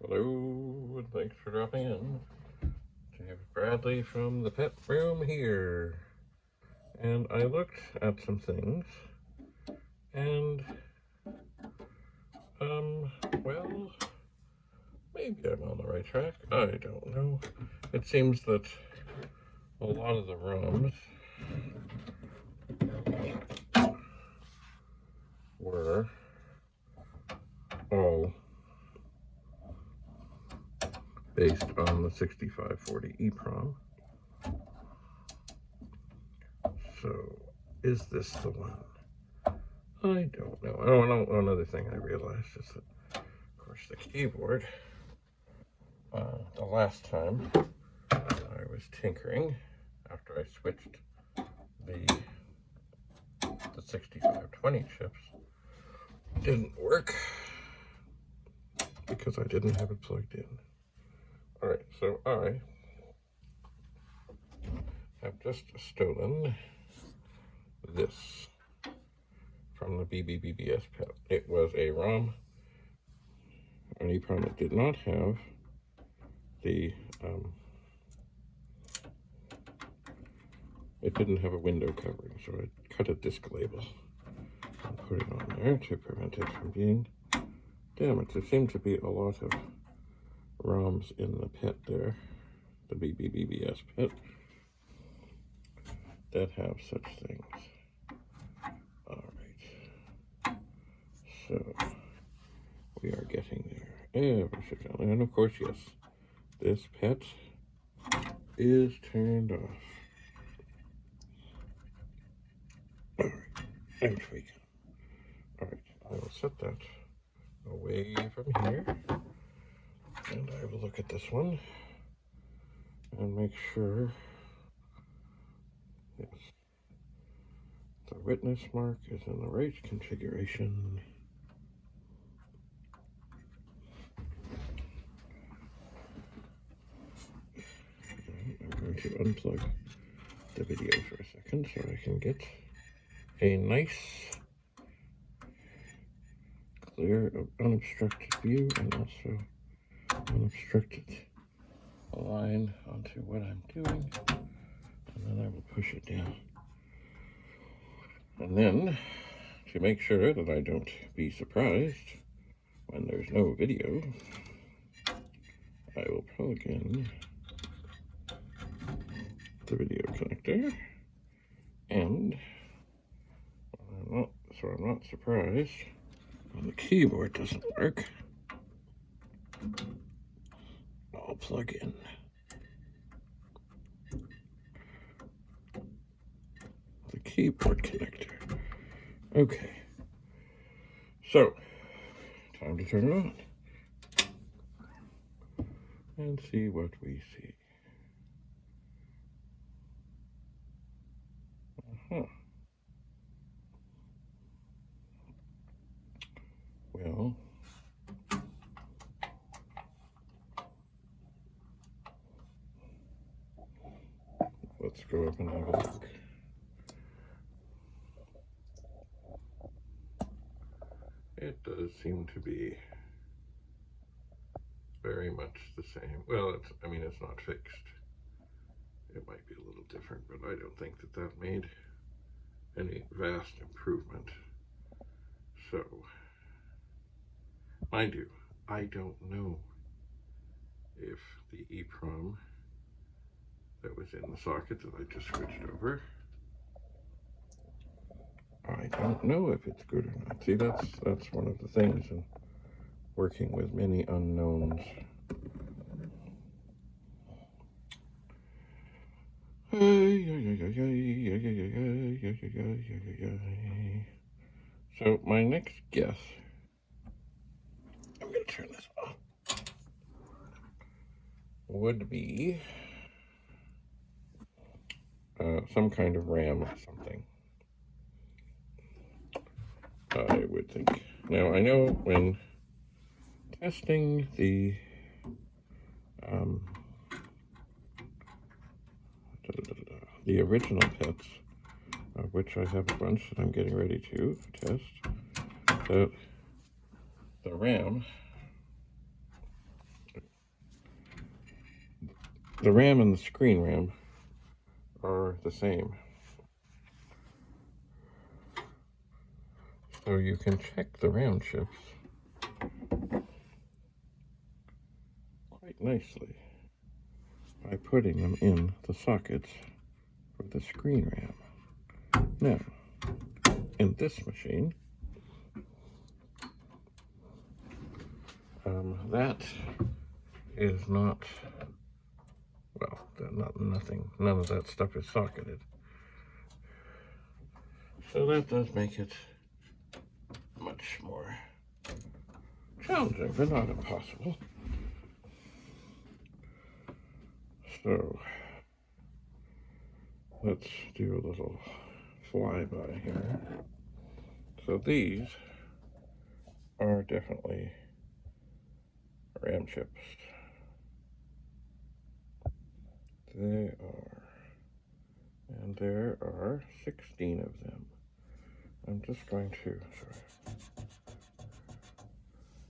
Hello, and thanks for dropping in. David Bradley from the pet room here. And I looked at some things, and, well, maybe I'm on the right track. I don't know. It seems that a lot of the ROMs were all based on the 6540 Eprom. So, is this the one? I don't know. Oh, another thing I realized is that, of course, the keyboard, the last time I was tinkering, after I switched the 6520 chips, didn't work because I didn't have it plugged in. Alright, so I have just stolen this from the BBBBS pet. It was a ROM, an Eprom that did not have the, it didn't have a window covering, so I cut a disc label and put it on there to prevent it from being damaged. There seemed to be a lot of ROMs in the pet there, the BBBBS pet, that have such things. Alright, so we are getting there ever so gently. And of course, yes, this pet is turned off. Alright, out we go. Alright, I will set that away from here. And I will look at this one and make sure, yes, the witness mark is in the right configuration. I'm going to unplug the video for a second so I can get a nice, clear, unobstructed view and also unobstructed line onto what I'm doing, and then I will push it down. And then, to make sure that I don't be surprised when there's no video, I will plug in the video connector, and I'm not surprised when the keyboard doesn't work. I'll plug in the keyboard connector. Okay, so time to turn it on and see what we see. Well, let's go up and have a look. It does seem to be very much the same. Well, it's not fixed. It might be a little different, but I don't think that made any vast improvement. So, mind you, I don't know if the Eprom that was in the socket that I just switched over, I don't know if it's good or not. See, that's one of the things in working with many unknowns. So my next guess, I'm going to turn this off, would be some kind of RAM or something. I would think. Now, I know when testing the original pets, of which I have a bunch that I'm getting ready to test, that the RAM the RAM and the screen RAM are the same. So you can check the RAM chips quite nicely by putting them in the sockets for the screen RAM. Now, in this machine, that is not, well, none of that stuff is socketed. So that does make it much more challenging, but not impossible. So let's do a little flyby here. So these are definitely RAM chips. They are. And there are 16 of them. I'm just going to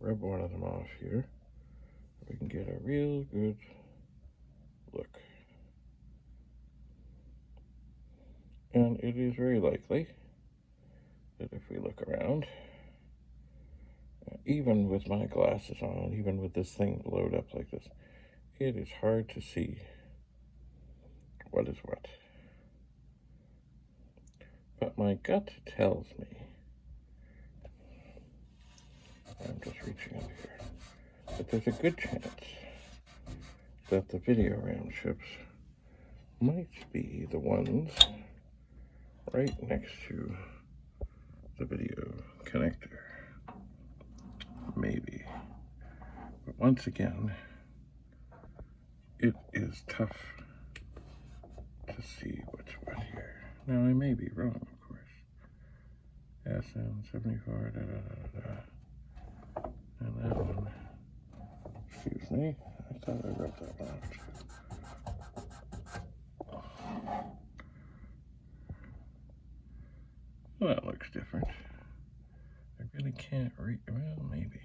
rub one of them off here. We can get a real good look. And it is very likely that if we look around, even with my glasses on, even with this thing blowed up like this, it is hard to see what is what. But my gut tells me, I'm just reaching up here, that there's a good chance that the video RAM chips might be the ones right next to the video connector. Maybe. But once again, it is tough to see what's what here. Now, I may be wrong, of course. SN74, And that one, excuse me, I thought I wrote that one out. Well, that looks different. I really can't read, well, maybe.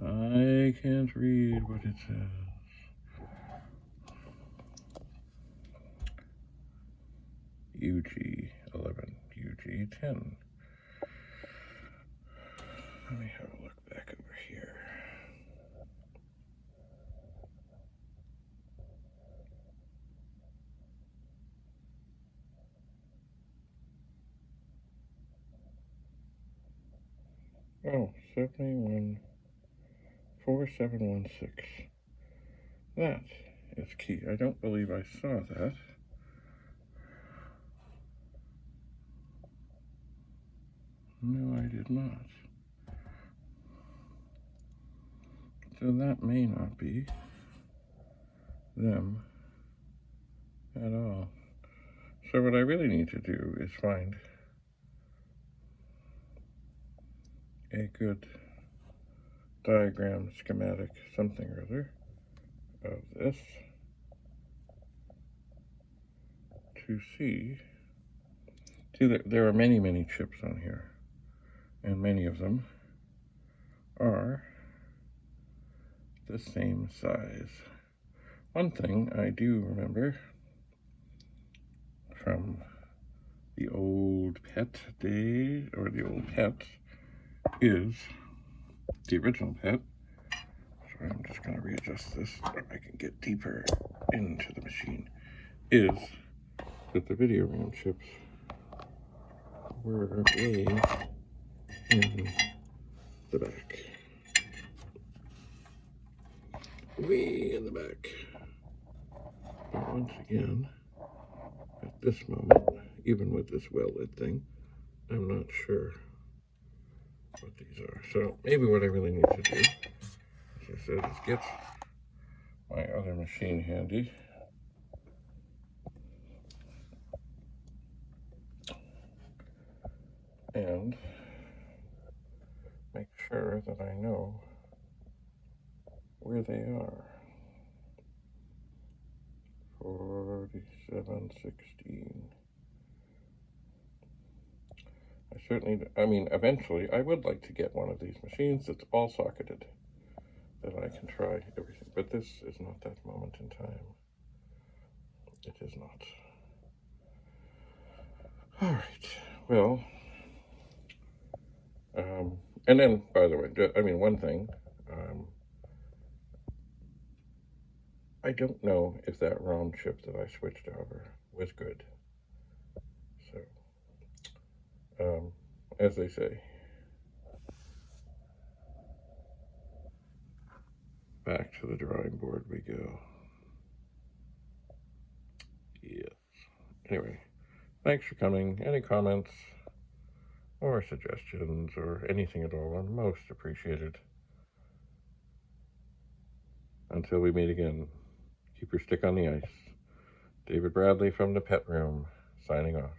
I can't read what it says. UG11, UG10. Let me have a look back over here. Oh, 4716. That is key. I don't believe I saw that. No, I did not. So that may not be them at all. So what I really need to do is find a good diagram, schematic, something or other of this to see that there are many chips on here, and many of them are the same size. One thing I do remember from the old PET days, or the old PETs, is the original PET. So I'm just going to readjust this so I can get deeper into the machine. Is that the video RAM chips were way in the back. Way in the back. But once again, at this moment, even with this well-lit thing, I'm not sure what these are. So maybe what I really need to do, as I said, is get my other machine handy. And make sure that I know where they are. 4716. I mean, eventually I would like to get one of these machines that's all socketed, that I can try everything. But this is not that moment in time. It is not. All right. Well, and then, by the way, I mean, one thing, I don't know if that ROM chip that I switched over was good. So, as they say, back to the drawing board we go. Yes. Anyway, thanks for coming. Any comments or suggestions or anything at all are most appreciated. Until we meet again, keep your stick on the ice. David Bradley from the Pet Room, signing off.